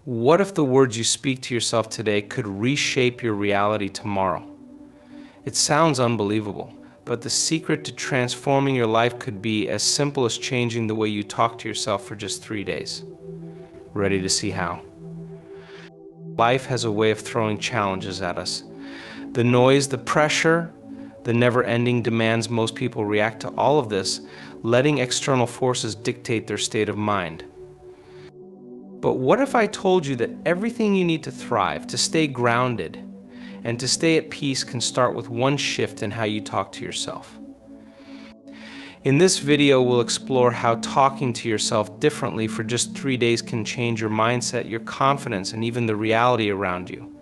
What if the words you speak to yourself today could reshape your reality tomorrow? It sounds unbelievable, but the secret to transforming your life could be as simple as changing the way you talk to yourself for just 3 days. Ready to see how? Life has a way of throwing challenges at us. The noise, the pressure, the never-ending demands. Most people react to all of this, letting external forces dictate their state of mind. But what if I told you that everything you need to thrive, to stay grounded, and to stay at peace can start with one shift in how you talk to yourself? In this video, we'll explore how talking to yourself differently for just 3 days can change your mindset, your confidence, and even the reality around you.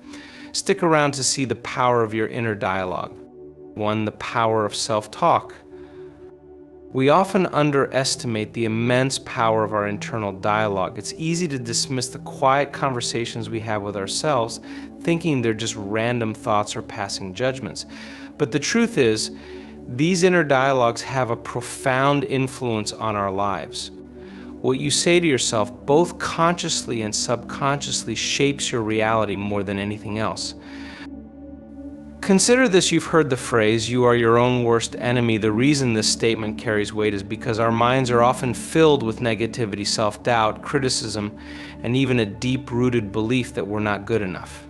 Stick around to see the power of your inner dialogue. 1. The power of self-talk. We often underestimate the immense power of our internal dialogue. It's easy to dismiss the quiet conversations we have with ourselves, thinking they're just random thoughts or passing judgments. But the truth is, these inner dialogues have a profound influence on our lives. What you say to yourself, both consciously and subconsciously, shapes your reality more than anything else. Consider this: you've heard the phrase, "You are your own worst enemy." The reason this statement carries weight is because our minds are often filled with negativity, self-doubt, criticism, and even a deep-rooted belief that we're not good enough.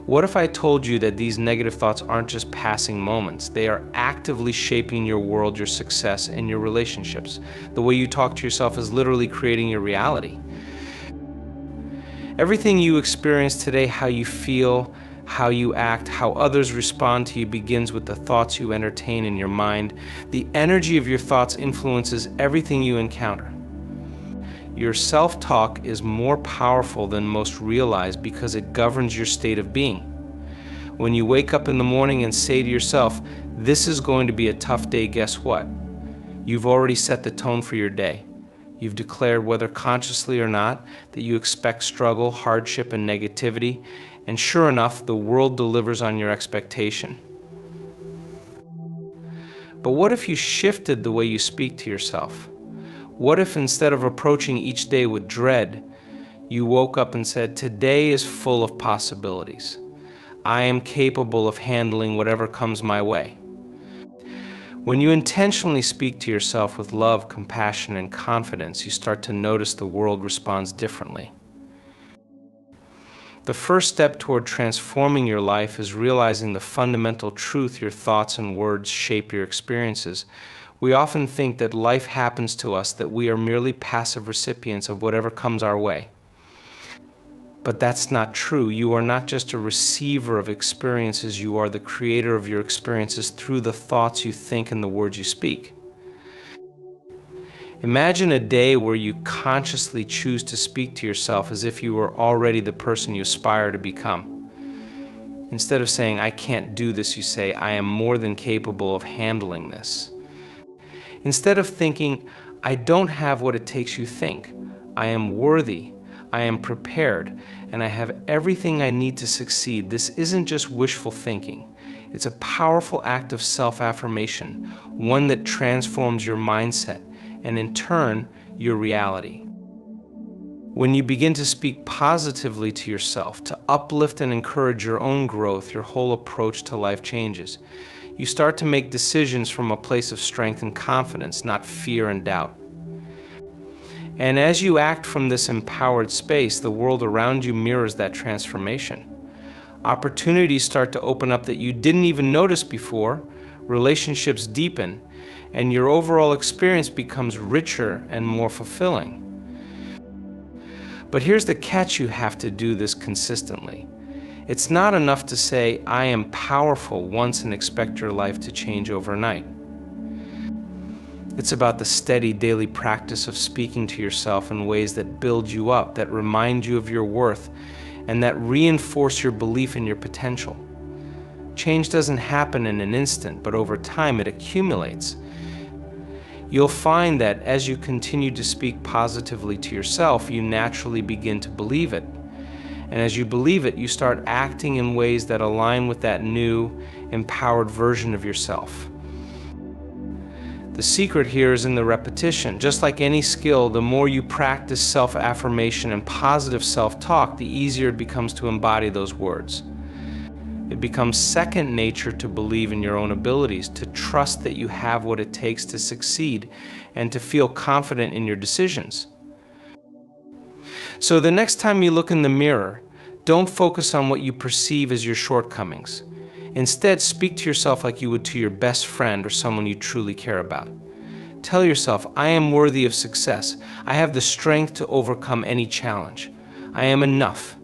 What if I told you that these negative thoughts aren't just passing moments? They are actively shaping your world, your success, and your relationships. The way you talk to yourself is literally creating your reality. Everything you experience today, how you feel, how you act, how others respond to you, begins with the thoughts you entertain in your mind. The energy of your thoughts influences everything you encounter. Your self-talk is more powerful than most realize because it governs your state of being. When you wake up in the morning and say to yourself, "This is going to be a tough day," guess what? You've already set the tone for your day. You've declared, whether consciously or not, that you expect struggle, hardship, and negativity. And sure enough, the world delivers on your expectation. But what if you shifted the way you speak to yourself? What if instead of approaching each day with dread, you woke up and said, "Today is full of possibilities. I am capable of handling whatever comes my way"? When you intentionally speak to yourself with love, compassion, and confidence, you start to notice the world responds differently. The first step toward transforming your life is realizing the fundamental truth: your thoughts and words shape your experiences. We often think that life happens to us, that we are merely passive recipients of whatever comes our way. But that's not true. You are not just a receiver of experiences, you are the creator of your experiences through the thoughts you think and the words you speak. Imagine a day where you consciously choose to speak to yourself as if you were already the person you aspire to become. Instead of saying, "I can't do this," you say, "I am more than capable of handling this." Instead of thinking, "I don't have what it takes," you think, "I am worthy, I am prepared, and I have everything I need to succeed." This isn't just wishful thinking. It's a powerful act of self-affirmation, one that transforms your mindset and, in turn, your reality. When you begin to speak positively to yourself, to uplift and encourage your own growth, your whole approach to life changes. You start to make decisions from a place of strength and confidence, not fear and doubt. And as you act from this empowered space, the world around you mirrors that transformation. Opportunities start to open up that you didn't even notice before, relationships deepen, and your overall experience becomes richer and more fulfilling. But here's the catch: you have to do this consistently. It's not enough to say, "I am powerful" once and expect your life to change overnight. It's about the steady daily practice of speaking to yourself in ways that build you up, that remind you of your worth, and that reinforce your belief in your potential. Change doesn't happen in an instant, but over time it accumulates. You'll find that as you continue to speak positively to yourself, you naturally begin to believe it. And as you believe it, you start acting in ways that align with that new, empowered version of yourself. The The secret here is in the repetition. Just like any skill, the more you practice self-affirmation and positive self-talk, the easier it becomes to embody those words. It becomes second nature to believe in your own abilities, to trust that you have what it takes to succeed, and to feel confident in your decisions. So the next time you look in the mirror, don't focus on what you perceive as your shortcomings. Instead, speak to yourself like you would to your best friend or someone you truly care about. Tell yourself, I am worthy of success. I have the strength to overcome any challenge. I am enough.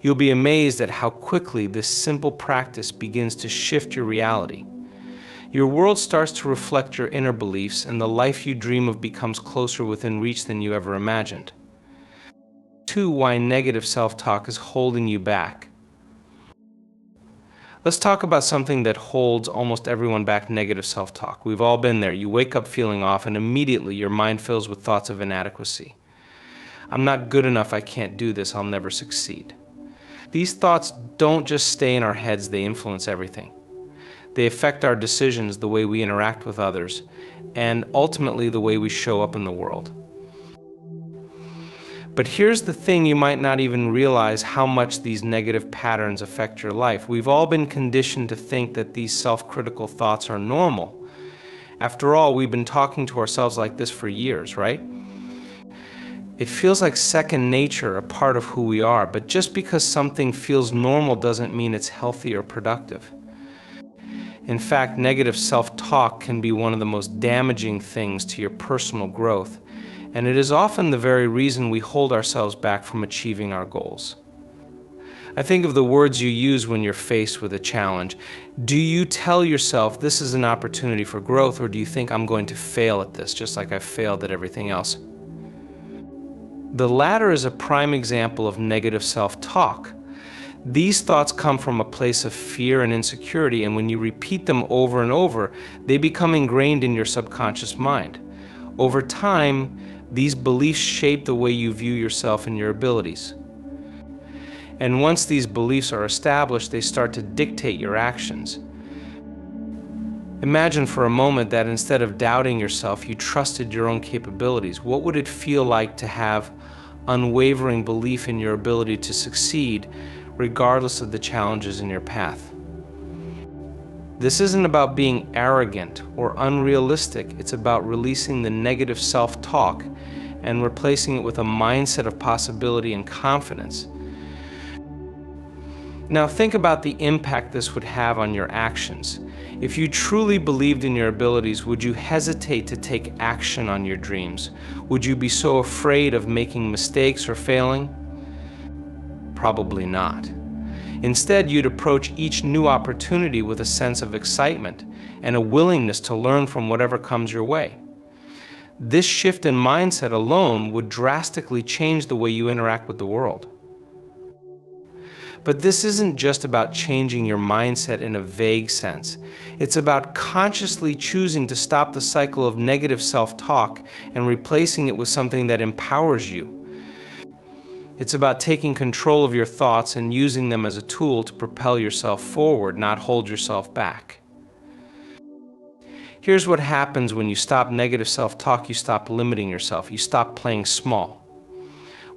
You'll be amazed at how quickly this simple practice begins to shift your reality. Your world starts to reflect your inner beliefs, and the life you dream of becomes closer within reach than you ever imagined. 2. Why negative self-talk is holding you back. Let's talk about something that holds almost everyone back: negative self-talk. We've all been there. You wake up feeling off, and immediately your mind fills with thoughts of inadequacy. I'm not good enough, I can't do this, I'll never succeed. These thoughts don't just stay in our heads, they influence everything. They affect our decisions, the way we interact with others, and ultimately the way we show up in the world. But here's the thing, you might not even realize how much these negative patterns affect your life. We've all been conditioned to think that these self-critical thoughts are normal. After all, we've been talking to ourselves like this for years, right? It feels like second nature, a part of who we are, but just because something feels normal doesn't mean it's healthy or productive. In fact, negative self-talk can be one of the most damaging things to your personal growth, and it is often the very reason we hold ourselves back from achieving our goals. I think of the words you use when you're faced with a challenge. Do you tell yourself this is an opportunity for growth, or do you think I'm going to fail at this, just like I failed at everything else? The latter is a prime example of negative self-talk. These thoughts come from a place of fear and insecurity, and when you repeat them over and over, they become ingrained in your subconscious mind. Over time, these beliefs shape the way you view yourself and your abilities. And once these beliefs are established, they start to dictate your actions. Imagine for a moment that instead of doubting yourself, you trusted your own capabilities. What would it feel like to have unwavering belief in your ability to succeed, regardless of the challenges in your path? This isn't about being arrogant or unrealistic. It's about releasing the negative self-talk and replacing it with a mindset of possibility and confidence. Now think about the impact this would have on your actions. If you truly believed in your abilities, would you hesitate to take action on your dreams? Would you be so afraid of making mistakes or failing? Probably not. Instead, you'd approach each new opportunity with a sense of excitement and a willingness to learn from whatever comes your way. This shift in mindset alone would drastically change the way you interact with the world. But this isn't just about changing your mindset in a vague sense. It's about consciously choosing to stop the cycle of negative self-talk and replacing it with something that empowers you. It's about taking control of your thoughts and using them as a tool to propel yourself forward, not hold yourself back. Here's what happens when you stop negative self-talk. You stop limiting yourself. You stop playing small.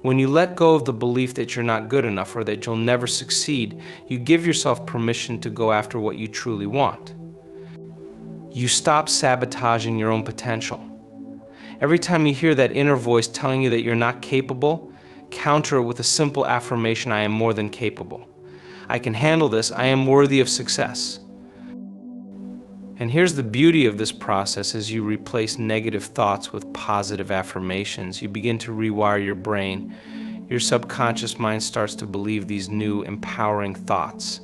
When you let go of the belief that you're not good enough or that you'll never succeed, you give yourself permission to go after what you truly want. You stop sabotaging your own potential. Every time you hear that inner voice telling you that you're not capable, counter it with a simple affirmation: I am more than capable. I can handle this. I am worthy of success. And here's the beauty of this process: as you replace negative thoughts with positive affirmations, you begin to rewire your brain. Your subconscious mind starts to believe these new, empowering thoughts.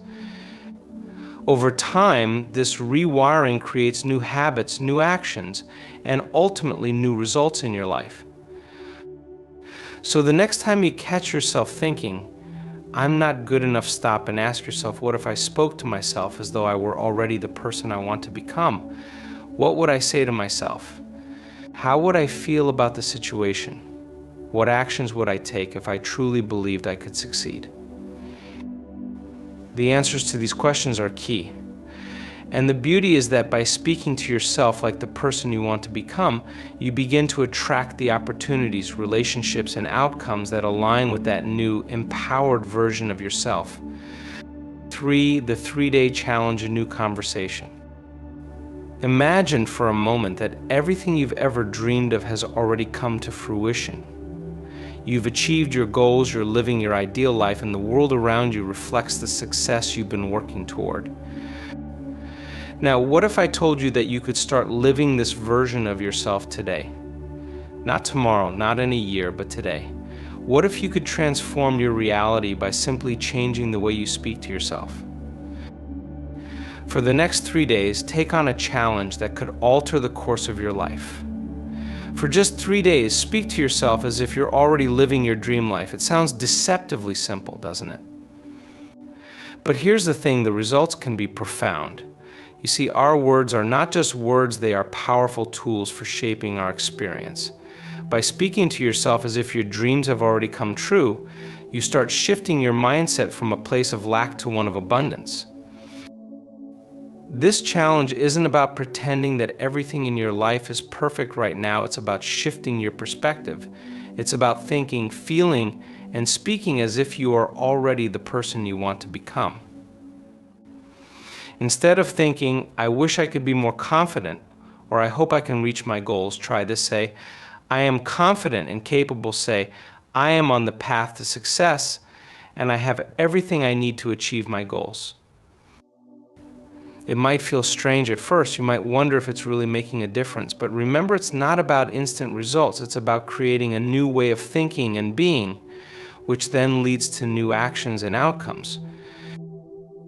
Over time, this rewiring creates new habits, new actions, and ultimately new results in your life. So the next time you catch yourself thinking, I'm not good enough, stop and ask yourself, what if I spoke to myself as though I were already the person I want to become? What would I say to myself? How would I feel about the situation? What actions would I take if I truly believed I could succeed? The answers to these questions are key. And the beauty is that by speaking to yourself like the person you want to become, you begin to attract the opportunities, relationships, and outcomes that align with that new, empowered version of yourself. 3. The 3-day challenge, a new conversation. Imagine for a moment that everything you've ever dreamed of has already come to fruition. You've achieved your goals, you're living your ideal life, and the world around you reflects the success you've been working toward. Now, what if I told you that you could start living this version of yourself today? Not tomorrow, not in a year, but today. What if you could transform your reality by simply changing the way you speak to yourself? For the next 3 days, take on a challenge that could alter the course of your life. For just 3 days, speak to yourself as if you're already living your dream life. It sounds deceptively simple, doesn't it? But here's the thing, the results can be profound. You see, our words are not just words, they are powerful tools for shaping our experience. By speaking to yourself as if your dreams have already come true, you start shifting your mindset from a place of lack to one of abundance. This challenge isn't about pretending that everything in your life is perfect right now. It's about shifting your perspective. It's about thinking, feeling, and speaking as if you are already the person you want to become. Instead of thinking, I wish I could be more confident, or I hope I can reach my goals, try this. Say, I am confident and capable. Say, I am on the path to success, and I have everything I need to achieve my goals. It might feel strange at first. You might wonder if it's really making a difference. But remember, it's not about instant results. It's about creating a new way of thinking and being, which then leads to new actions and outcomes.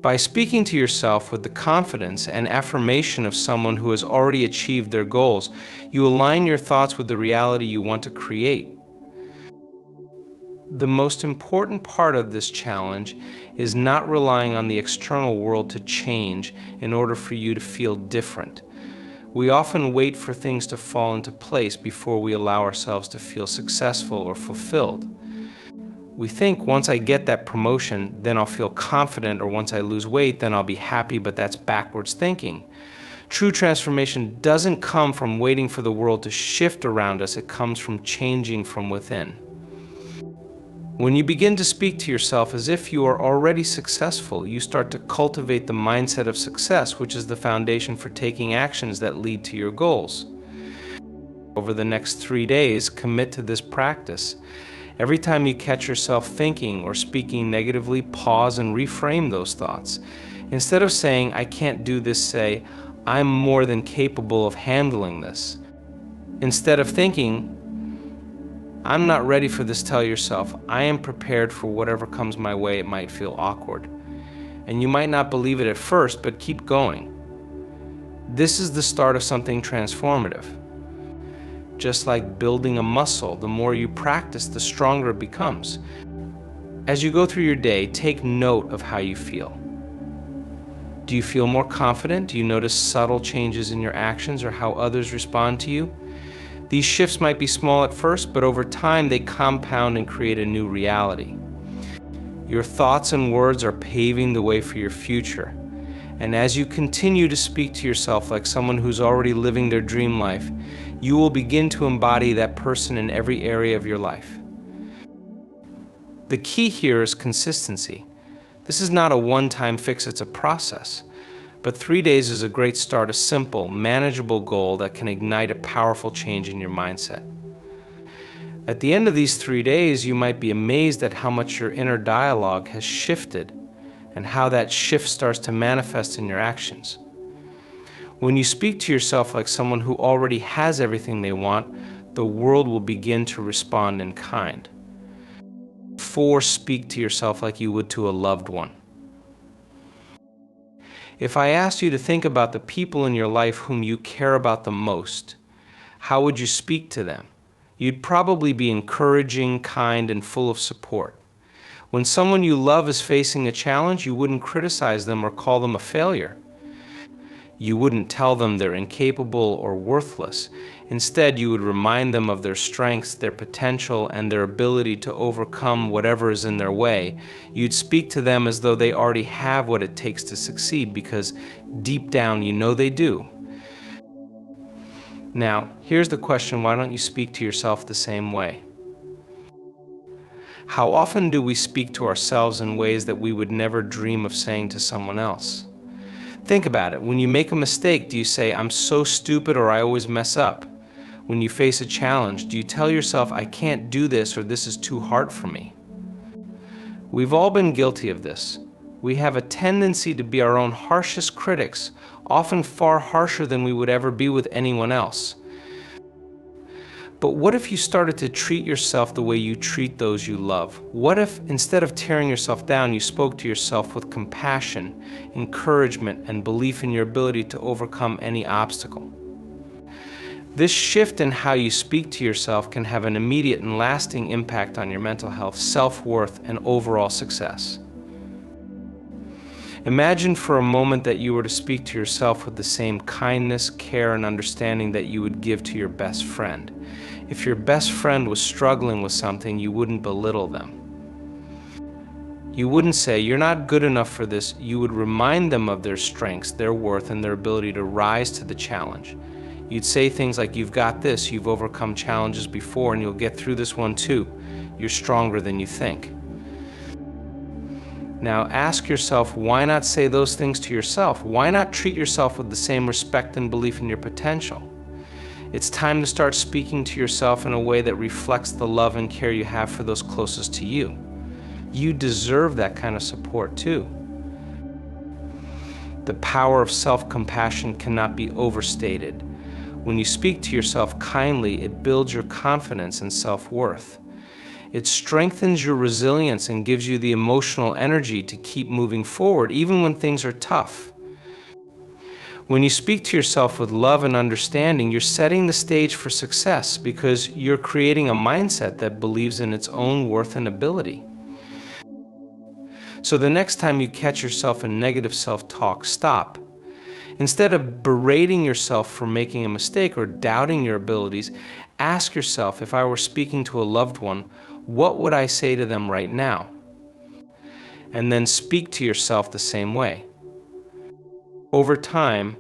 By speaking to yourself with the confidence and affirmation of someone who has already achieved their goals, you align your thoughts with the reality you want to create. The most important part of this challenge is not relying on the external world to change in order for you to feel different. We often wait for things to fall into place before we allow ourselves to feel successful or fulfilled. We think once I get that promotion, then I'll feel confident, or once I lose weight, then I'll be happy, but that's backwards thinking. True transformation doesn't come from waiting for the world to shift around us, it comes from changing from within. When you begin to speak to yourself as if you are already successful, you start to cultivate the mindset of success, which is the foundation for taking actions that lead to your goals. Over the next 3 days, commit to this practice. Every time you catch yourself thinking or speaking negatively, pause and reframe those thoughts. Instead of saying, I can't do this, say, I'm more than capable of handling this. Instead of thinking, I'm not ready for this, tell yourself, I am prepared for whatever comes my way. It might feel awkward. And you might not believe it at first, but keep going. This is the start of something transformative. Just like building a muscle, the more you practice, the stronger it becomes. As you go through your day, take note of how you feel. Do you feel more confident? Do you notice subtle changes in your actions or how others respond to you? These shifts might be small at first, but over time they compound and create a new reality. Your thoughts and words are paving the way for your future. And as you continue to speak to yourself like someone who's already living their dream life, you will begin to embody that person in every area of your life. The key here is consistency. This is not a one-time fix, it's a process. But 3 days is a great start, a simple, manageable goal that can ignite a powerful change in your mindset. At the end of these 3 days, you might be amazed at how much your inner dialogue has shifted and how that shift starts to manifest in your actions. When you speak to yourself like someone who already has everything they want, the world will begin to respond in kind. 4. Speak to yourself like you would to a loved one. If I asked you to think about the people in your life whom you care about the most, how would you speak to them? You'd probably be encouraging, kind, and full of support. When someone you love is facing a challenge, you wouldn't criticize them or call them a failure. You wouldn't tell them they're incapable or worthless. Instead, you would remind them of their strengths, their potential, and their ability to overcome whatever is in their way. You'd speak to them as though they already have what it takes to succeed, because deep down you know they do. Now, here's the question: why don't you speak to yourself the same way? How often do we speak to ourselves in ways that we would never dream of saying to someone else? Think about it. When you make a mistake, do you say, "I'm so stupid," or "I always mess up"? When you face a challenge, do you tell yourself, "I can't do this," or "this is too hard for me"? We've all been guilty of this. We have a tendency to be our own harshest critics, often far harsher than we would ever be with anyone else. But what if you started to treat yourself the way you treat those you love? What if, instead of tearing yourself down, you spoke to yourself with compassion, encouragement, and belief in your ability to overcome any obstacle? This shift in how you speak to yourself can have an immediate and lasting impact on your mental health, self-worth, and overall success. Imagine for a moment that you were to speak to yourself with the same kindness, care, and understanding that you would give to your best friend. If your best friend was struggling with something, you wouldn't belittle them. You wouldn't say, "You're not good enough for this." You would remind them of their strengths, their worth, and their ability to rise to the challenge. You'd say things like, "You've got this, you've overcome challenges before, and you'll get through this one too. You're stronger than you think." Now ask yourself, why not say those things to yourself? Why not treat yourself with the same respect and belief in your potential? It's time to start speaking to yourself in a way that reflects the love and care you have for those closest to you. You deserve that kind of support too. The power of self-compassion cannot be overstated. When you speak to yourself kindly, it builds your confidence and self-worth. It strengthens your resilience and gives you the emotional energy to keep moving forward, even when things are tough. When you speak to yourself with love and understanding, you're setting the stage for success, because you're creating a mindset that believes in its own worth and ability. So the next time you catch yourself in negative self-talk, stop. Instead of berating yourself for making a mistake or doubting your abilities, ask yourself, if I were speaking to a loved one, what would I say to them right now? And then speak to yourself the same way. Over time,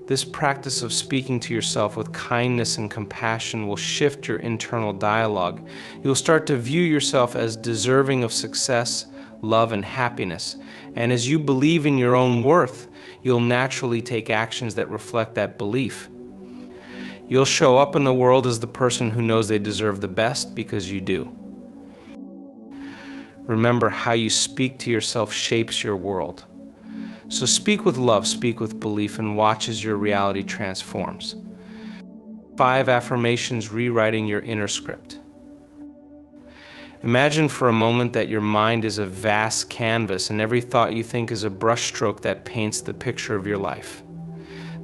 this practice of speaking to yourself with kindness and compassion will shift your internal dialogue. You'll start to view yourself as deserving of success, love, and happiness. And as you believe in your own worth, you'll naturally take actions that reflect that belief. You'll show up in the world as the person who knows they deserve the best, because you do. Remember, how you speak to yourself shapes your world. So speak with love, speak with belief, and watch as your reality transforms. 5 affirmations rewriting your inner script. Imagine for a moment that your mind is a vast canvas, and every thought you think is a brushstroke that paints the picture of your life.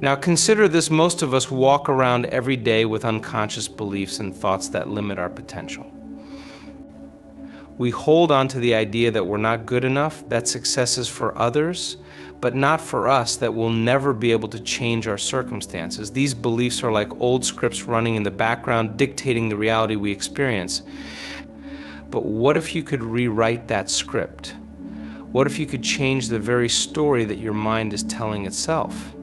Now consider this: most of us walk around every day with unconscious beliefs and thoughts that limit our potential. We hold on to the idea that we're not good enough, that success is for others, but not for us, that we'll never be able to change our circumstances. These beliefs are like old scripts running in the background, dictating the reality we experience. But what if you could rewrite that script? What if you could change the very story that your mind is telling itself?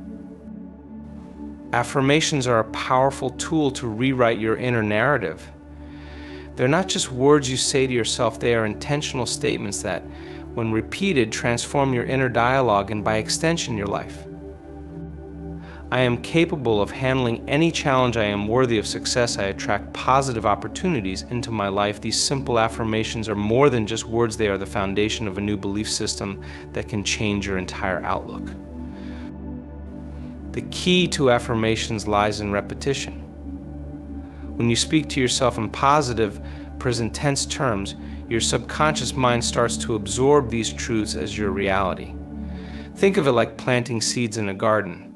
Affirmations are a powerful tool to rewrite your inner narrative. They're not just words you say to yourself, they are intentional statements that, when repeated, transform your inner dialogue and, by extension, your life. I am capable of handling any challenge. I am worthy of success. I attract positive opportunities into my life. These simple affirmations are more than just words. They are the foundation of a new belief system that can change your entire outlook. The key to affirmations lies in repetition. When you speak to yourself in positive, present tense terms, your subconscious mind starts to absorb these truths as your reality. Think of it like planting seeds in a garden.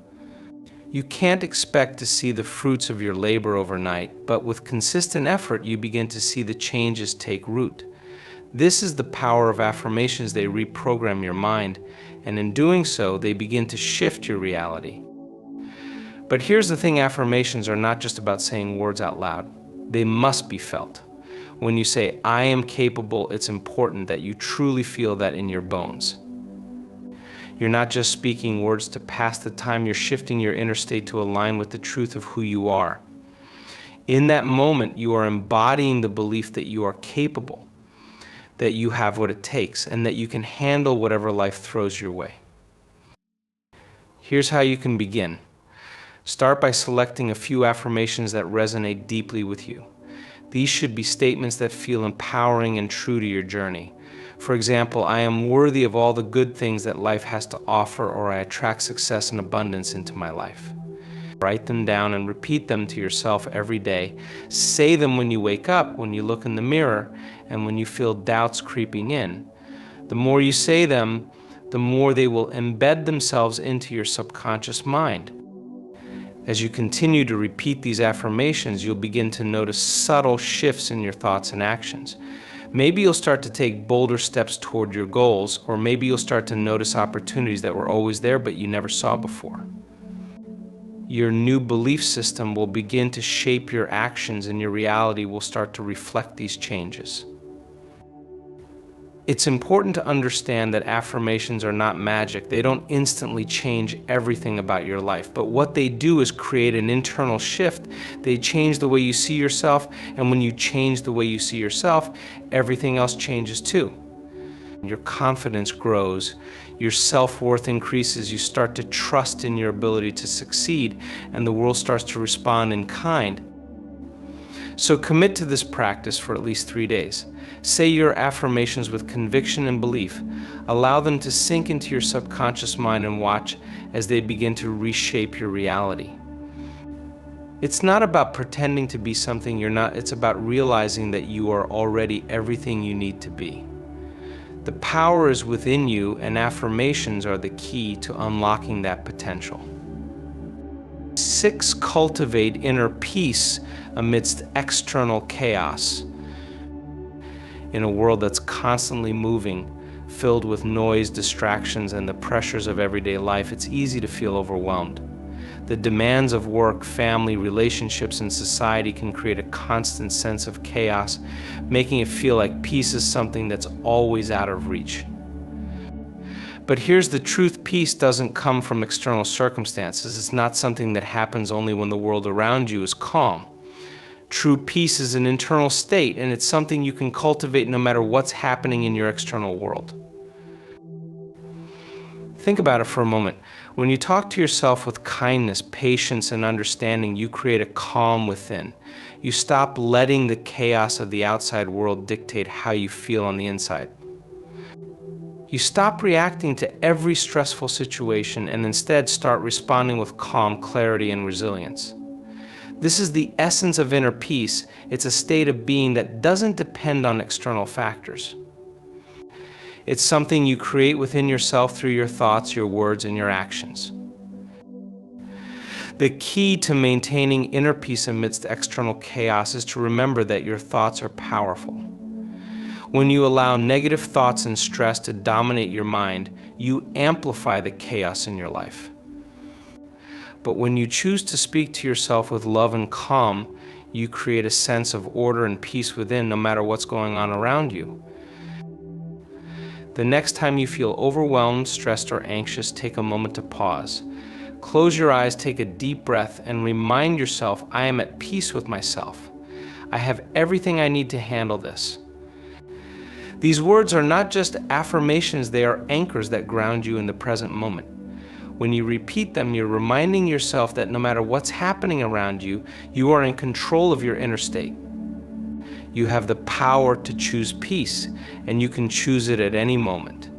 You can't expect to see the fruits of your labor overnight, but with consistent effort, you begin to see the changes take root. This is the power of affirmations. They reprogram your mind, and in doing so, they begin to shift your reality. But here's the thing, affirmations are not just about saying words out loud. They must be felt. When you say, I am capable, it's important that you truly feel that in your bones. You're not just speaking words to pass the time, you're shifting your inner state to align with the truth of who you are. In that moment, you are embodying the belief that you are capable, that you have what it takes, and that you can handle whatever life throws your way. Here's how you can begin. Start by selecting a few affirmations that resonate deeply with you. These should be statements that feel empowering and true to your journey. For example, I am worthy of all the good things that life has to offer, or I attract success and abundance into my life. Write them down and repeat them to yourself every day. Say them when you wake up, when you look in the mirror, and when you feel doubts creeping in. The more you say them, the more they will embed themselves into your subconscious mind. As you continue to repeat these affirmations, you'll begin to notice subtle shifts in your thoughts and actions. Maybe you'll start to take bolder steps toward your goals, or maybe you'll start to notice opportunities that were always there but you never saw before. Your new belief system will begin to shape your actions, and your reality will start to reflect these changes. It's important to understand that affirmations are not magic. They don't instantly change everything about your life, but what they do is create an internal shift. They change the way you see yourself, and when you change the way you see yourself, everything else changes too. Your confidence grows, your self-worth increases, you start to trust in your ability to succeed, and the world starts to respond in kind. So commit to this practice for at least 3 days. Say your affirmations with conviction and belief. Allow them to sink into your subconscious mind and watch as they begin to reshape your reality. It's not about pretending to be something you're not, it's about realizing that you are already everything you need to be. The power is within you, and affirmations are the key to unlocking that potential. 6, cultivate inner peace amidst external chaos. In a world that's constantly moving, filled with noise, distractions, and the pressures of everyday life, it's easy to feel overwhelmed. The demands of work, family, relationships, and society can create a constant sense of chaos, making it feel like peace is something that's always out of reach. But here's the truth: peace doesn't come from external circumstances. It's not something that happens only when the world around you is calm. True peace is an internal state, and it's something you can cultivate no matter what's happening in your external world. Think about it for a moment. When you talk to yourself with kindness, patience, and understanding, you create a calm within. You stop letting the chaos of the outside world dictate how you feel on the inside. You stop reacting to every stressful situation and instead start responding with calm, clarity, and resilience. This is the essence of inner peace. It's a state of being that doesn't depend on external factors. It's something you create within yourself through your thoughts, your words, and your actions. The key to maintaining inner peace amidst external chaos is to remember that your thoughts are powerful. When you allow negative thoughts and stress to dominate your mind, you amplify the chaos in your life. But when you choose to speak to yourself with love and calm, you create a sense of order and peace within, no matter what's going on around you. The next time you feel overwhelmed, stressed, or anxious, take a moment to pause. Close your eyes, take a deep breath, and remind yourself, I am at peace with myself. I have everything I need to handle this. These words are not just affirmations, they are anchors that ground you in the present moment. When you repeat them, you're reminding yourself that no matter what's happening around you, you are in control of your inner state. You have the power to choose peace, and you can choose it at any moment.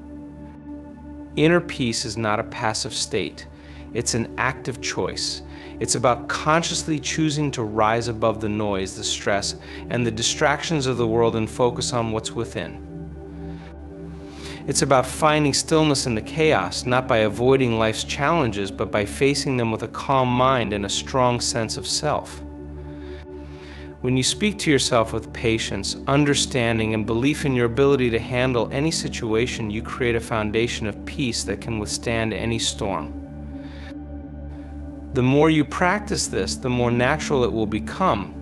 Inner peace is not a passive state. It's an active choice. It's about consciously choosing to rise above the noise, the stress, and the distractions of the world and focus on what's within. It's about finding stillness in the chaos, not by avoiding life's challenges, but by facing them with a calm mind and a strong sense of self. When you speak to yourself with patience, understanding, and belief in your ability to handle any situation, you create a foundation of peace that can withstand any storm. The more you practice this, the more natural it will become.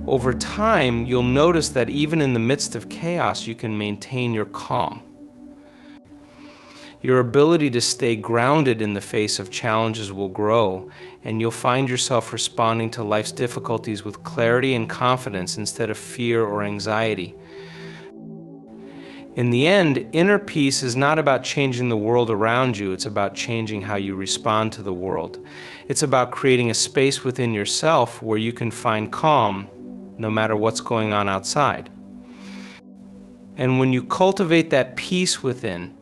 Over time, you'll notice that even in the midst of chaos, you can maintain your calm. Your ability to stay grounded in the face of challenges will grow, and you'll find yourself responding to life's difficulties with clarity and confidence instead of fear or anxiety. In the end, inner peace is not about changing the world around you, it's about changing how you respond to the world. It's about creating a space within yourself where you can find calm, no matter what's going on outside. And when you cultivate that peace within,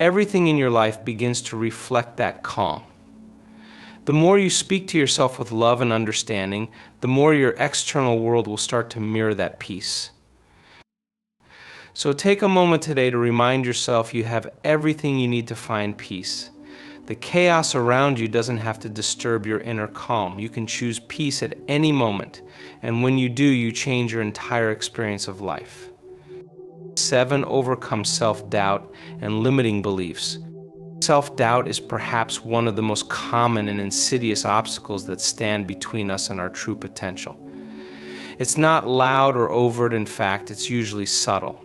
everything in your life begins to reflect that calm. The more you speak to yourself with love and understanding, the more your external world will start to mirror that peace. So take a moment today to remind yourself you have everything you need to find peace. The chaos around you doesn't have to disturb your inner calm. You can choose peace at any moment, and when you do, you change your entire experience of life. 7. Overcome self-doubt and limiting beliefs. Self-doubt is perhaps one of the most common and insidious obstacles that stand between us and our true potential. It's not loud or overt, in fact, it's usually subtle.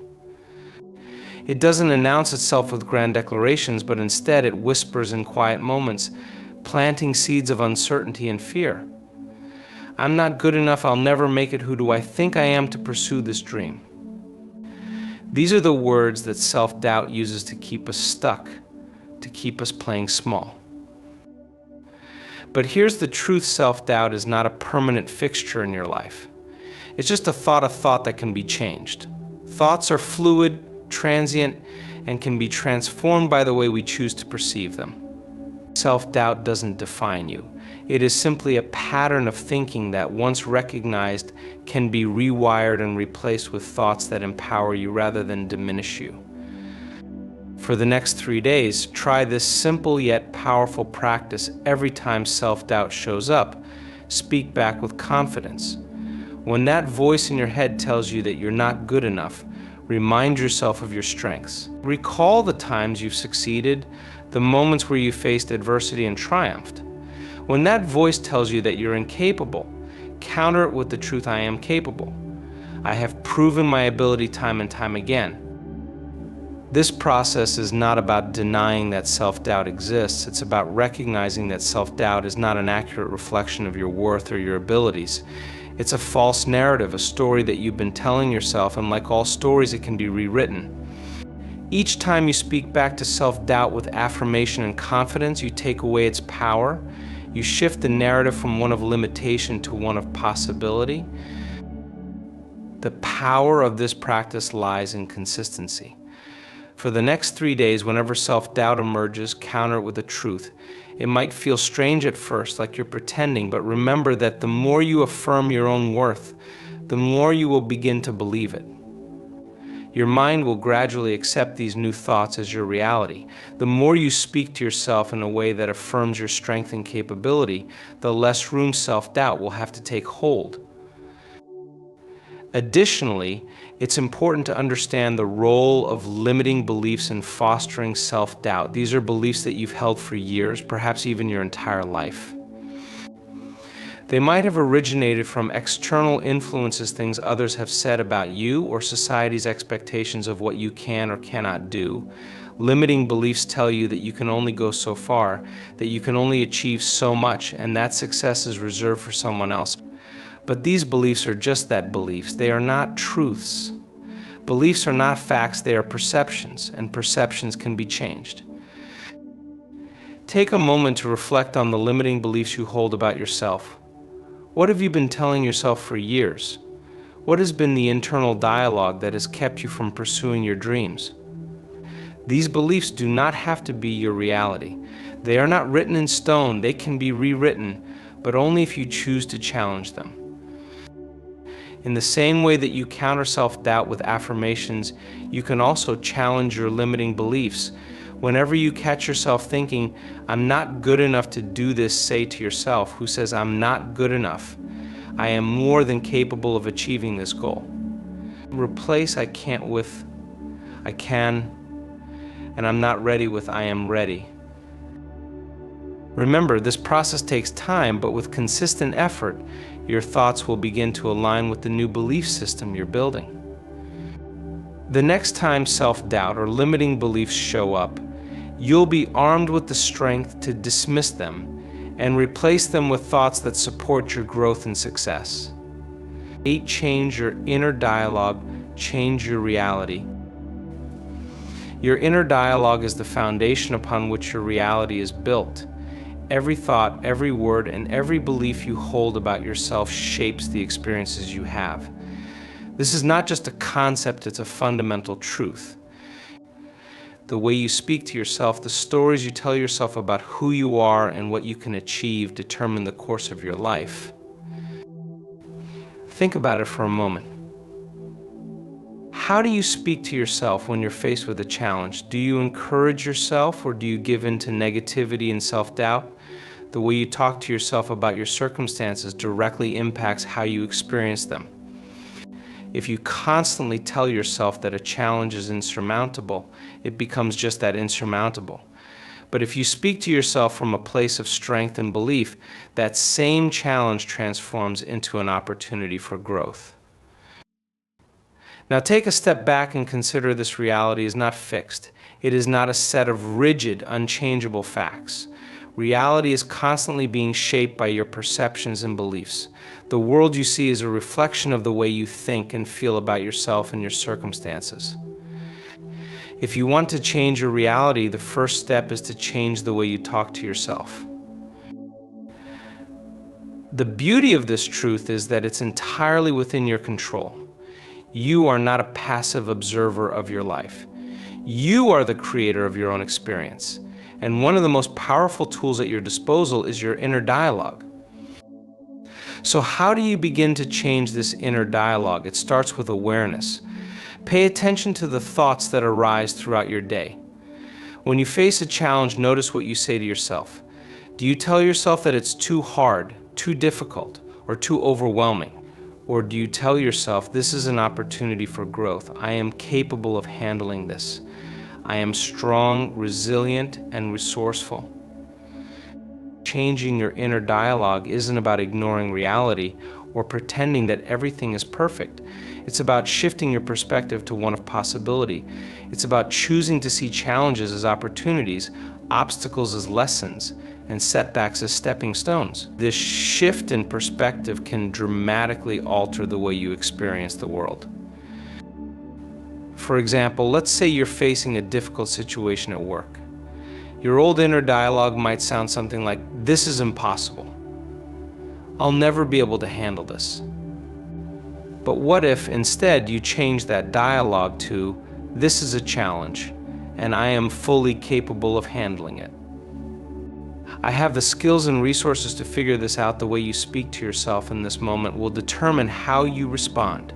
It doesn't announce itself with grand declarations, but instead it whispers in quiet moments, planting seeds of uncertainty and fear. I'm not good enough, I'll never make it, who do I think I am to pursue this dream? These are the words that self-doubt uses to keep us stuck, to keep us playing small. But here's the truth: self-doubt is not a permanent fixture in your life. It's just a thought that can be changed. Thoughts are fluid, transient, and can be transformed by the way we choose to perceive them. Self-doubt doesn't define you. It is simply a pattern of thinking that, once recognized, can be rewired and replaced with thoughts that empower you rather than diminish you. For the next 3 days, try this simple yet powerful practice every time self-doubt shows up. Speak back with confidence. When that voice in your head tells you that you're not good enough, remind yourself of your strengths. Recall the times you've succeeded, the moments where you faced adversity and triumphed. When that voice tells you that you're incapable, counter it with the truth: I am capable. I have proven my ability time and time again. This process is not about denying that self-doubt exists. It's about recognizing that self-doubt is not an accurate reflection of your worth or your abilities. It's a false narrative, a story that you've been telling yourself, and like all stories, it can be rewritten. Each time you speak back to self-doubt with affirmation and confidence, you take away its power. You shift the narrative from one of limitation to one of possibility. The power of this practice lies in consistency. For the next 3 days, whenever self-doubt emerges, counter it with the truth. It might feel strange at first, like you're pretending, but remember that the more you affirm your own worth, the more you will begin to believe it. Your mind will gradually accept these new thoughts as your reality. The more you speak to yourself in a way that affirms your strength and capability, the less room self-doubt will have to take hold. Additionally, it's important to understand the role of limiting beliefs in fostering self-doubt. These are beliefs that you've held for years, perhaps even your entire life. They might have originated from external influences, things others have said about you, or society's expectations of what you can or cannot do. Limiting beliefs tell you that you can only go so far, that you can only achieve so much, and that success is reserved for someone else. But these beliefs are just that, beliefs. They are not truths. Beliefs are not facts, they are perceptions, and perceptions can be changed. Take a moment to reflect on the limiting beliefs you hold about yourself. What have you been telling yourself for years? What has been the internal dialogue that has kept you from pursuing your dreams? These beliefs do not have to be your reality. They are not written in stone. They can be rewritten, but only if you choose to challenge them. In the same way that you counter self-doubt with affirmations, you can also challenge your limiting beliefs. Whenever you catch yourself thinking, I'm not good enough to do this, say to yourself, who says I'm not good enough, I am more than capable of achieving this goal. Replace I can't with I can, and I'm not ready with I am ready. Remember, this process takes time, but with consistent effort, your thoughts will begin to align with the new belief system you're building. The next time self-doubt or limiting beliefs show up, you'll be armed with the strength to dismiss them and replace them with thoughts that support your growth and success. Change your inner dialogue, change your reality. Your inner dialogue is the foundation upon which your reality is built. Every thought, every word, and every belief you hold about yourself shapes the experiences you have. This is not just a concept, it's a fundamental truth. The way you speak to yourself, the stories you tell yourself about who you are and what you can achieve determine the course of your life. Think about it for a moment. How do you speak to yourself when you're faced with a challenge? Do you encourage yourself or do you give in to negativity and self-doubt? The way you talk to yourself about your circumstances directly impacts how you experience them. If you constantly tell yourself that a challenge is insurmountable, it becomes just that, insurmountable. But if you speak to yourself from a place of strength and belief, that same challenge transforms into an opportunity for growth. Now take a step back and consider this reality is not fixed. It is not a set of rigid, unchangeable facts. Reality is constantly being shaped by your perceptions and beliefs. The world you see is a reflection of the way you think and feel about yourself and your circumstances. If you want to change your reality, the first step is to change the way you talk to yourself. The beauty of this truth is that it's entirely within your control. You are not a passive observer of your life. You are the creator of your own experience. And one of the most powerful tools at your disposal is your inner dialogue. So how do you begin to change this inner dialogue? It starts with awareness. Pay attention to the thoughts that arise throughout your day. When you face a challenge, notice what you say to yourself. Do you tell yourself that it's too hard, too difficult, or too overwhelming? Or do you tell yourself, this is an opportunity for growth. I am capable of handling this. I am strong, resilient, and resourceful. Changing your inner dialogue isn't about ignoring reality or pretending that everything is perfect. It's about shifting your perspective to one of possibility. It's about choosing to see challenges as opportunities, obstacles as lessons, and setbacks as stepping stones. This shift in perspective can dramatically alter the way you experience the world. For example, let's say you're facing a difficult situation at work. Your old inner dialogue might sound something like, "This is impossible. I'll never be able to handle this." But what if instead you change that dialogue to, "This is a challenge, and I am fully capable of handling it. I have the skills and resources to figure this out." The way you speak to yourself in this moment will determine how you respond.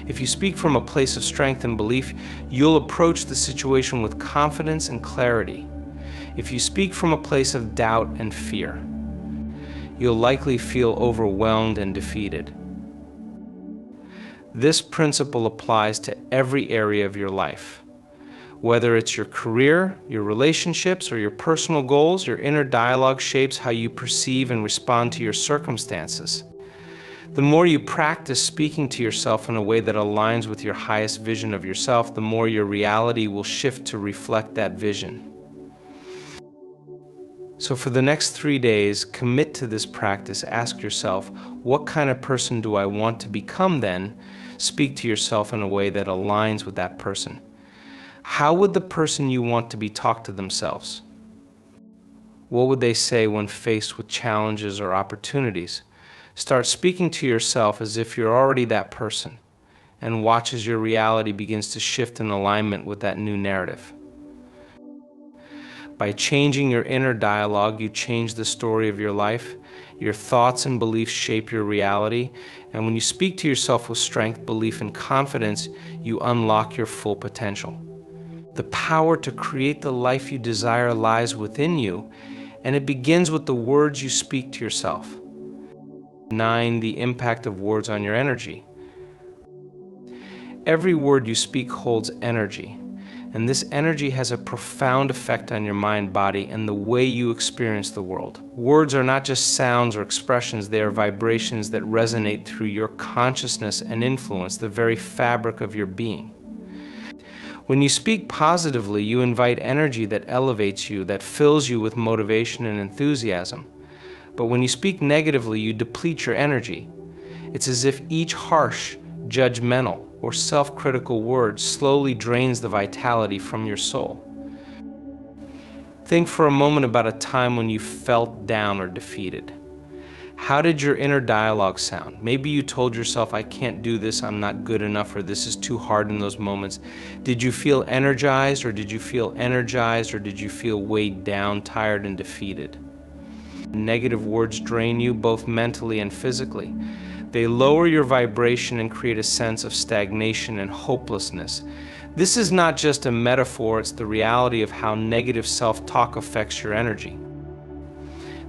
If you speak from a place of strength and belief, you'll approach the situation with confidence and clarity. If you speak from a place of doubt and fear, you'll likely feel overwhelmed and defeated. This principle applies to every area of your life. Whether it's your career, your relationships, or your personal goals, your inner dialogue shapes how you perceive and respond to your circumstances. The more you practice speaking to yourself in a way that aligns with your highest vision of yourself, the more your reality will shift to reflect that vision. So for the next 3 days, commit to this practice. Ask yourself, what kind of person do I want to become then? Speak to yourself in a way that aligns with that person. How would the person you want to be talk to themselves? What would they say when faced with challenges or opportunities? Start speaking to yourself as if you're already that person, and watch as your reality begins to shift in alignment with that new narrative. By changing your inner dialogue, you change the story of your life. Your thoughts and beliefs shape your reality, and when you speak to yourself with strength, belief, and confidence, you unlock your full potential. The power to create the life you desire lies within you, and it begins with the words you speak to yourself. 9. The impact of words on your energy. Every word you speak holds energy. And this energy has a profound effect on your mind, body, and the way you experience the world. Words are not just sounds or expressions, they are vibrations that resonate through your consciousness and influence the very fabric of your being. When you speak positively, you invite energy that elevates you, that fills you with motivation and enthusiasm. But when you speak negatively, you deplete your energy. It's as if each harsh, judgmental, or self-critical word slowly drains the vitality from your soul. Think for a moment about a time when you felt down or defeated. How did your inner dialogue sound? Maybe you told yourself, I can't do this, I'm not good enough, or this is too hard in those moments. Did you feel energized, or did you feel energized, or did you feel weighed down, tired, and defeated? Negative words drain you both mentally and physically. They lower your vibration and create a sense of stagnation and hopelessness. This is not just a metaphor, it's the reality of how negative self-talk affects your energy.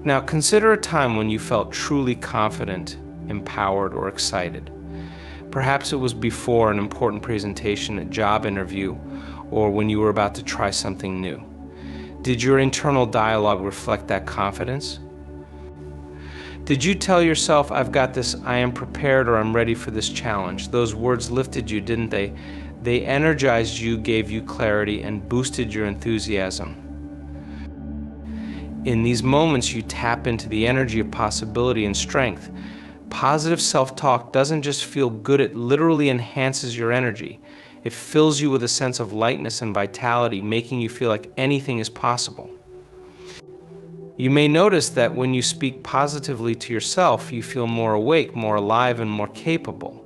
Now consider a time when you felt truly confident, empowered, or excited. Perhaps it was before an important presentation, a job interview, or when you were about to try something new. Did your internal dialogue reflect that confidence? Did you tell yourself, I've got this, I am prepared, or I'm ready for this challenge? Those words lifted you, didn't they? They energized you, gave you clarity, and boosted your enthusiasm. In these moments, you tap into the energy of possibility and strength. Positive self-talk doesn't just feel good, it literally enhances your energy. It fills you with a sense of lightness and vitality, making you feel like anything is possible. You may notice that when you speak positively to yourself, you feel more awake, more alive, and more capable.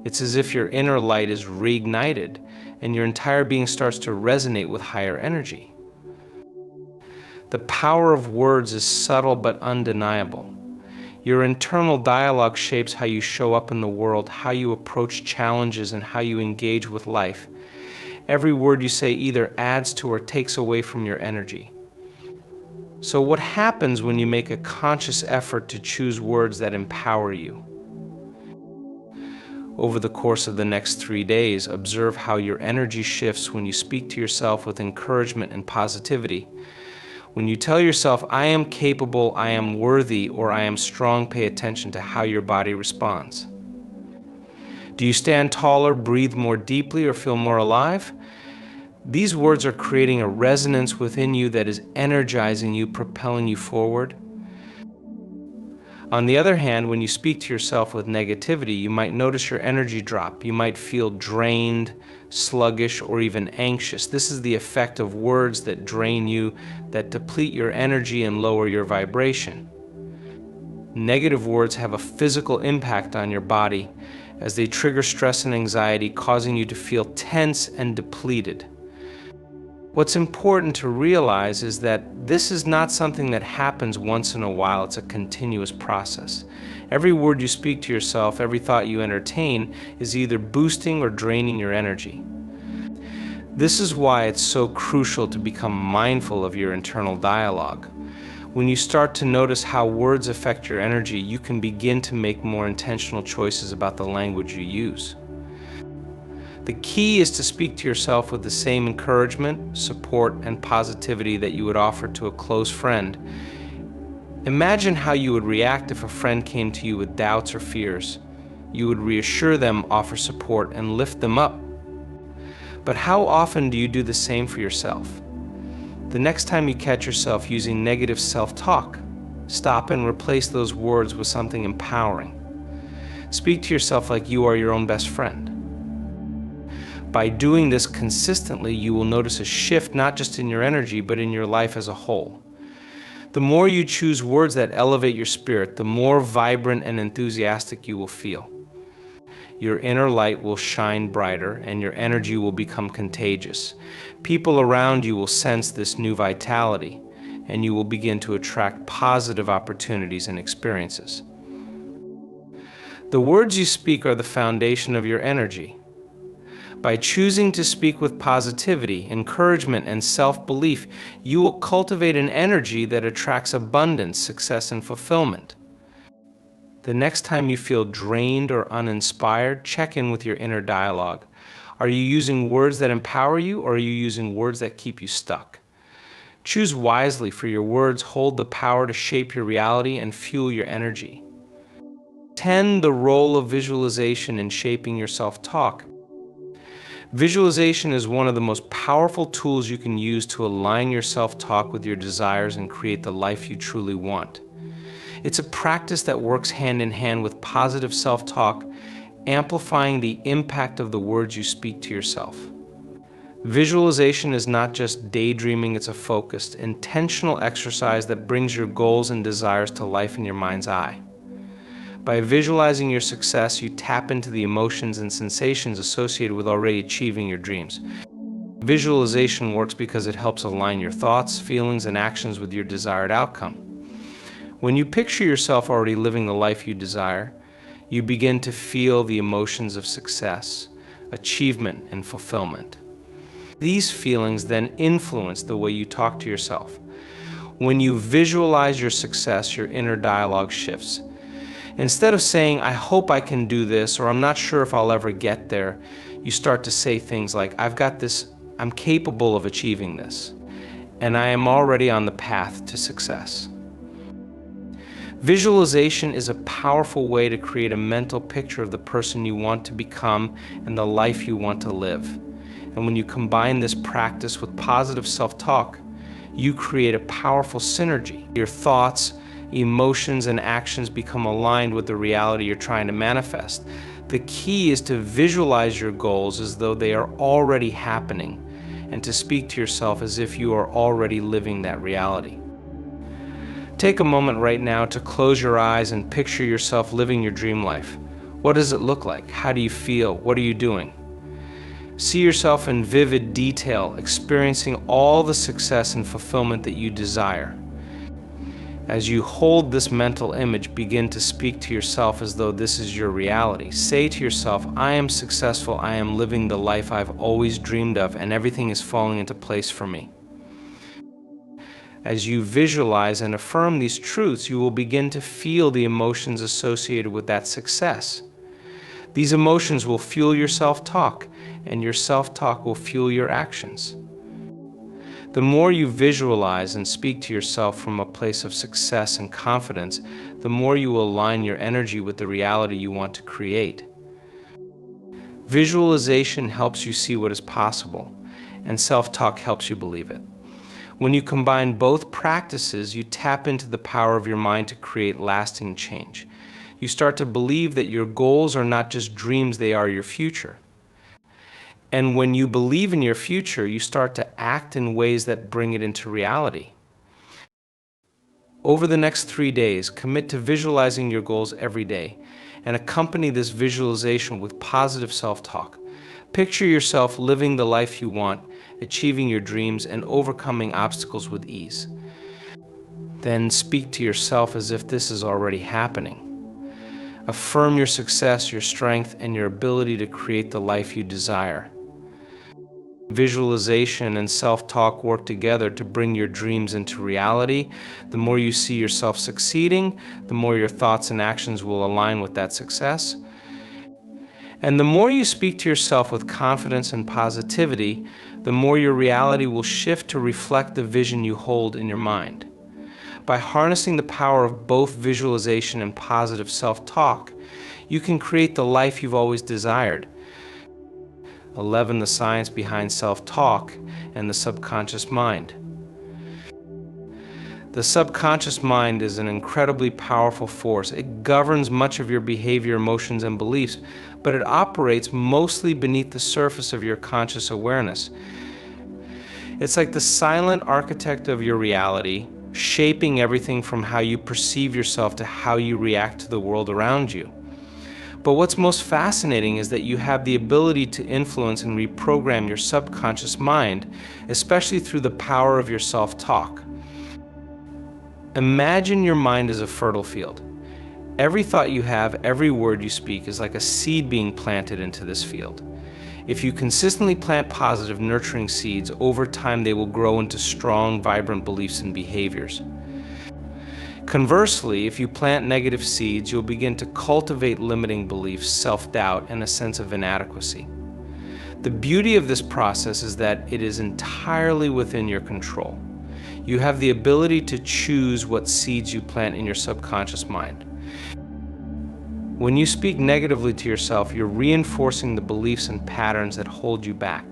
It's as if your inner light is reignited, and your entire being starts to resonate with higher energy. The power of words is subtle but undeniable. Your internal dialogue shapes how you show up in the world, how you approach challenges, and how you engage with life. Every word you say either adds to or takes away from your energy. So what happens when you make a conscious effort to choose words that empower you? Over the course of the next 3 days, observe how your energy shifts when you speak to yourself with encouragement and positivity. When you tell yourself, I am capable, I am worthy, or I am strong, pay attention to how your body responds. Do you stand taller, breathe more deeply, or feel more alive? These words are creating a resonance within you that is energizing you, propelling you forward. On the other hand, when you speak to yourself with negativity, you might notice your energy drop. You might feel drained, sluggish, or even anxious. This is the effect of words that drain you, that deplete your energy and lower your vibration. Negative words have a physical impact on your body as they trigger stress and anxiety, causing you to feel tense and depleted. What's important to realize is that this is not something that happens once in a while, it's a continuous process. Every word you speak to yourself, every thought you entertain, is either boosting or draining your energy. This is why it's so crucial to become mindful of your internal dialogue. When you start to notice how words affect your energy, you can begin to make more intentional choices about the language you use. The key is to speak to yourself with the same encouragement, support, and positivity that you would offer to a close friend. Imagine how you would react if a friend came to you with doubts or fears. You would reassure them, offer support, and lift them up. But how often do you do the same for yourself? The next time you catch yourself using negative self-talk, stop and replace those words with something empowering. Speak to yourself like you are your own best friend. By doing this consistently, you will notice a shift not just in your energy, but in your life as a whole. The more you choose words that elevate your spirit, the more vibrant and enthusiastic you will feel. Your inner light will shine brighter, and your energy will become contagious. People around you will sense this new vitality, and you will begin to attract positive opportunities and experiences. The words you speak are the foundation of your energy. By choosing to speak with positivity, encouragement, and self-belief, you will cultivate an energy that attracts abundance, success, and fulfillment. The next time you feel drained or uninspired, check in with your inner dialogue. Are you using words that empower you, or are you using words that keep you stuck? Choose wisely, for your words hold the power to shape your reality and fuel your energy. 10. The role of visualization in shaping your self-talk. Visualization is one of the most powerful tools you can use to align your self-talk with your desires and create the life you truly want. It's a practice that works hand in hand with positive self-talk, amplifying the impact of the words you speak to yourself. Visualization is not just daydreaming, it's a focused, intentional exercise that brings your goals and desires to life in your mind's eye. By visualizing your success, you tap into the emotions and sensations associated with already achieving your dreams. Visualization works because it helps align your thoughts, feelings, and actions with your desired outcome. When you picture yourself already living the life you desire, you begin to feel the emotions of success, achievement, and fulfillment. These feelings then influence the way you talk to yourself. When you visualize your success, your inner dialogue shifts. Instead of saying, "I hope I can do this," or "I'm not sure if I'll ever get there," you start to say things like, "I've got this, I'm capable of achieving this, and I am already on the path to success." Visualization is a powerful way to create a mental picture of the person you want to become and the life you want to live. And when you combine this practice with positive self-talk, you create a powerful synergy. Your thoughts, emotions, and actions become aligned with the reality you're trying to manifest. The key is to visualize your goals as though they are already happening, and to speak to yourself as if you are already living that reality. Take a moment right now to close your eyes and picture yourself living your dream life. What does it look like? How do you feel? What are you doing? See yourself in vivid detail, experiencing all the success and fulfillment that you desire. As you hold this mental image, begin to speak to yourself as though this is your reality. Say to yourself, "I am successful, I am living the life I've always dreamed of, and everything is falling into place for me." As you visualize and affirm these truths, you will begin to feel the emotions associated with that success. These emotions will fuel your self-talk, and your self-talk will fuel your actions. The more you visualize and speak to yourself from a place of success and confidence, the more you will align your energy with the reality you want to create. Visualization helps you see what is possible, and self-talk helps you believe it. When you combine both practices, you tap into the power of your mind to create lasting change. You start to believe that your goals are not just dreams, they are your future. And when you believe in your future, you start to act in ways that bring it into reality. Over the next 3 days, commit to visualizing your goals every day, and accompany this visualization with positive self-talk. Picture yourself living the life you want, achieving your dreams, and overcoming obstacles with ease. Then speak to yourself as if this is already happening. Affirm your success, your strength, and your ability to create the life you desire. Visualization and self-talk work together to bring your dreams into reality. The more you see yourself succeeding, the more your thoughts and actions will align with that success. And the more you speak to yourself with confidence and positivity, the more your reality will shift to reflect the vision you hold in your mind. By harnessing the power of both visualization and positive self-talk, you can create the life you've always desired. 11. The science behind self-talk and the subconscious mind. The subconscious mind is an incredibly powerful force. It governs much of your behavior, emotions, and beliefs, but it operates mostly beneath the surface of your conscious awareness. It's like the silent architect of your reality, shaping everything from how you perceive yourself to how you react to the world around you. But what's most fascinating is that you have the ability to influence and reprogram your subconscious mind, especially through the power of your self-talk. Imagine your mind as a fertile field. Every thought you have, every word you speak is like a seed being planted into this field. If you consistently plant positive, nurturing seeds, over time they will grow into strong, vibrant beliefs and behaviors. Conversely, if you plant negative seeds, you'll begin to cultivate limiting beliefs, self-doubt, and a sense of inadequacy. The beauty of this process is that it is entirely within your control. You have the ability to choose what seeds you plant in your subconscious mind. When you speak negatively to yourself, you're reinforcing the beliefs and patterns that hold you back.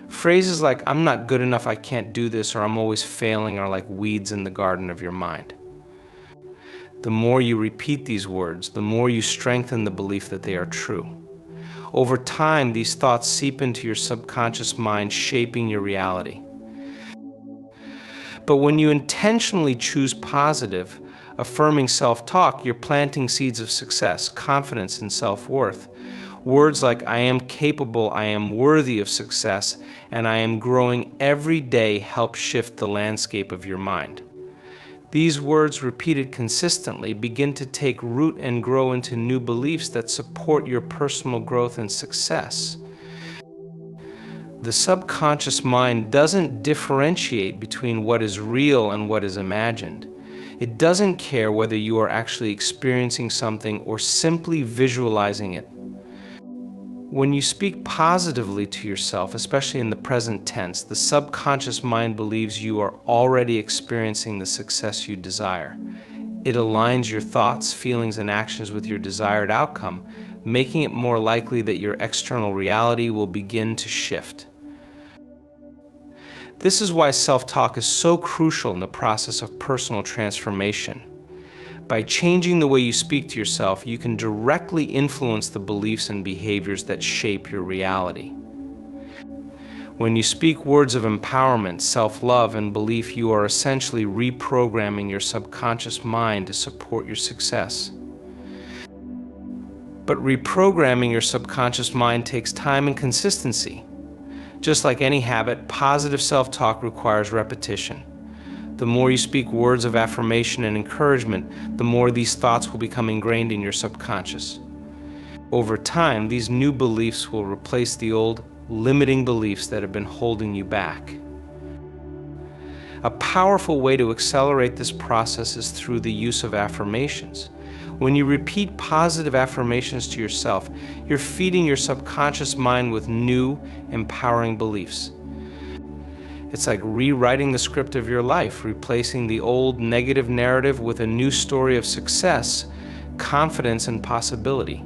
Phrases like, "I'm not good enough, I can't do this," or "I'm always failing," are like weeds in the garden of your mind. The more you repeat these words, the more you strengthen the belief that they are true. Over time, these thoughts seep into your subconscious mind, shaping your reality. But when you intentionally choose positive, affirming self-talk, you're planting seeds of success, confidence, and self-worth. Words like, "I am capable," "I am worthy of success," and "I am growing every day" help shift the landscape of your mind. These words, repeated consistently, begin to take root and grow into new beliefs that support your personal growth and success. The subconscious mind doesn't differentiate between what is real and what is imagined. It doesn't care whether you are actually experiencing something or simply visualizing it. When you speak positively to yourself, especially in the present tense, the subconscious mind believes you are already experiencing the success you desire. It aligns your thoughts, feelings, and actions with your desired outcome, making it more likely that your external reality will begin to shift. This is why self-talk is so crucial in the process of personal transformation. By changing the way you speak to yourself, you can directly influence the beliefs and behaviors that shape your reality. When you speak words of empowerment, self-love, and belief, you are essentially reprogramming your subconscious mind to support your success. But reprogramming your subconscious mind takes time and consistency. Just like any habit, positive self-talk requires repetition. The more you speak words of affirmation and encouragement, the more these thoughts will become ingrained in your subconscious. Over time, these new beliefs will replace the old, limiting beliefs that have been holding you back. A powerful way to accelerate this process is through the use of affirmations. When you repeat positive affirmations to yourself, you're feeding your subconscious mind with new, empowering beliefs. It's like rewriting the script of your life, replacing the old negative narrative with a new story of success, confidence, and possibility.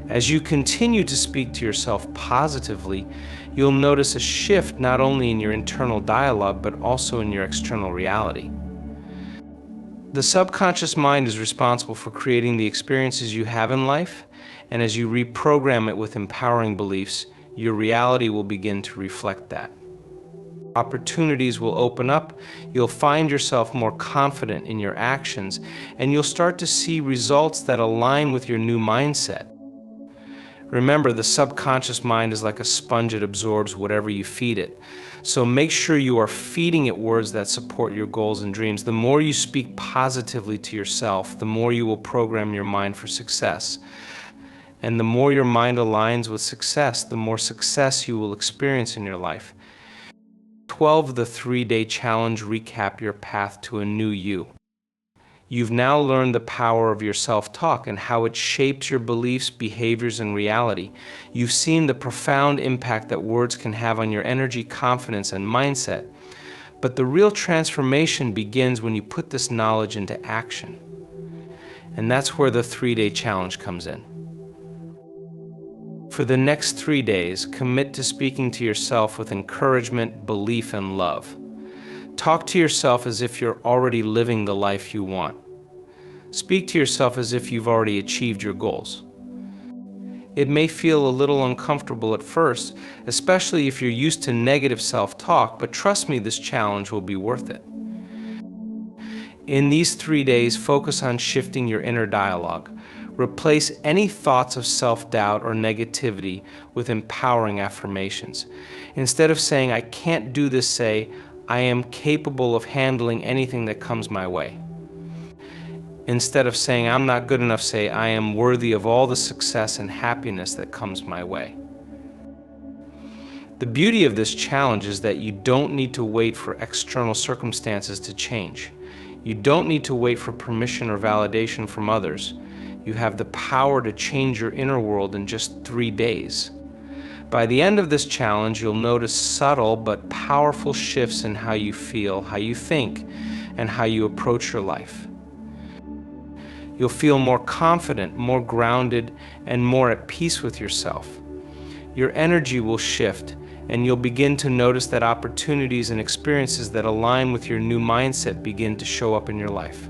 As you continue to speak to yourself positively, you'll notice a shift not only in your internal dialogue, but also in your external reality. The subconscious mind is responsible for creating the experiences you have in life, and as you reprogram it with empowering beliefs, your reality will begin to reflect that. Opportunities will open up, you'll find yourself more confident in your actions, and you'll start to see results that align with your new mindset. Remember, the subconscious mind is like a sponge. It absorbs whatever you feed it. So make sure you are feeding it words that support your goals and dreams. The more you speak positively to yourself, the more you will program your mind for success. And the more your mind aligns with success, the more success you will experience in your life. 12 The 3-Day Challenge recap your path to a new you. You've now learned the power of your self-talk and how it shapes your beliefs, behaviors, and reality. You've seen the profound impact that words can have on your energy, confidence, and mindset. But the real transformation begins when you put this knowledge into action. And that's where the 3-Day Challenge comes in. For the next 3 days, commit to speaking to yourself with encouragement, belief, and love. Talk to yourself as if you're already living the life you want. Speak to yourself as if you've already achieved your goals. It may feel a little uncomfortable at first, especially if you're used to negative self-talk, but trust me, this challenge will be worth it. In these 3 days, focus on shifting your inner dialogue. Replace any thoughts of self-doubt or negativity with empowering affirmations. Instead of saying, "I can't do this," say, "I am capable of handling anything that comes my way." Instead of saying, "I'm not good enough," say, "I am worthy of all the success and happiness that comes my way." The beauty of this challenge is that you don't need to wait for external circumstances to change. You don't need to wait for permission or validation from others. You have the power to change your inner world in just 3 days. By the end of this challenge, you'll notice subtle but powerful shifts in how you feel, how you think, and how you approach your life. You'll feel more confident, more grounded, and more at peace with yourself. Your energy will shift, and you'll begin to notice that opportunities and experiences that align with your new mindset begin to show up in your life.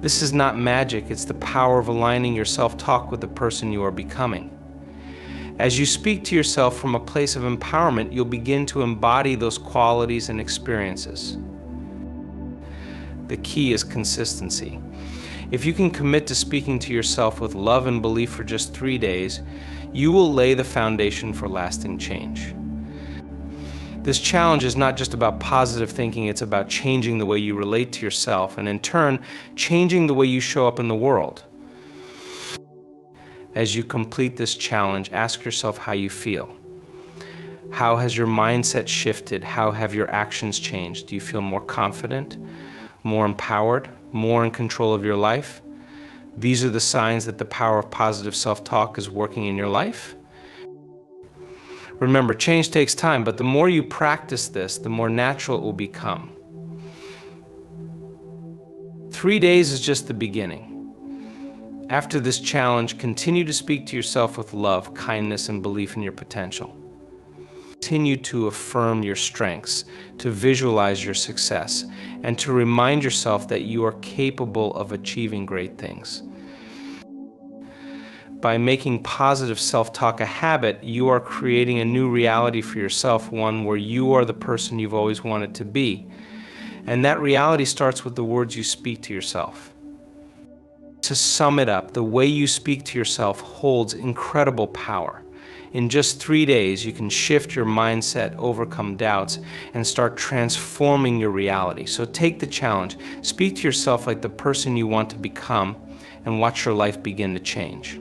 This is not magic, it's the power of aligning your self-talk with the person you are becoming. As you speak to yourself from a place of empowerment, you'll begin to embody those qualities and experiences. The key is consistency. If you can commit to speaking to yourself with love and belief for just 3 days, you will lay the foundation for lasting change. This challenge is not just about positive thinking, it's about changing the way you relate to yourself and in turn, changing the way you show up in the world. As you complete this challenge, ask yourself how you feel. How has your mindset shifted? How have your actions changed? Do you feel more confident, more empowered, more in control of your life? These are the signs that the power of positive self-talk is working in your life. Remember, change takes time, but the more you practice this, the more natural it will become. 3 days is just the beginning. After this challenge, continue to speak to yourself with love, kindness, and belief in your potential. Continue to affirm your strengths, to visualize your success, and to remind yourself that you are capable of achieving great things. By making positive self-talk a habit, you are creating a new reality for yourself, one where you are the person you've always wanted to be. And that reality starts with the words you speak to yourself. To sum it up, the way you speak to yourself holds incredible power. In just 3 days, you can shift your mindset, overcome doubts, and start transforming your reality. So take the challenge, speak to yourself like the person you want to become, and watch your life begin to change.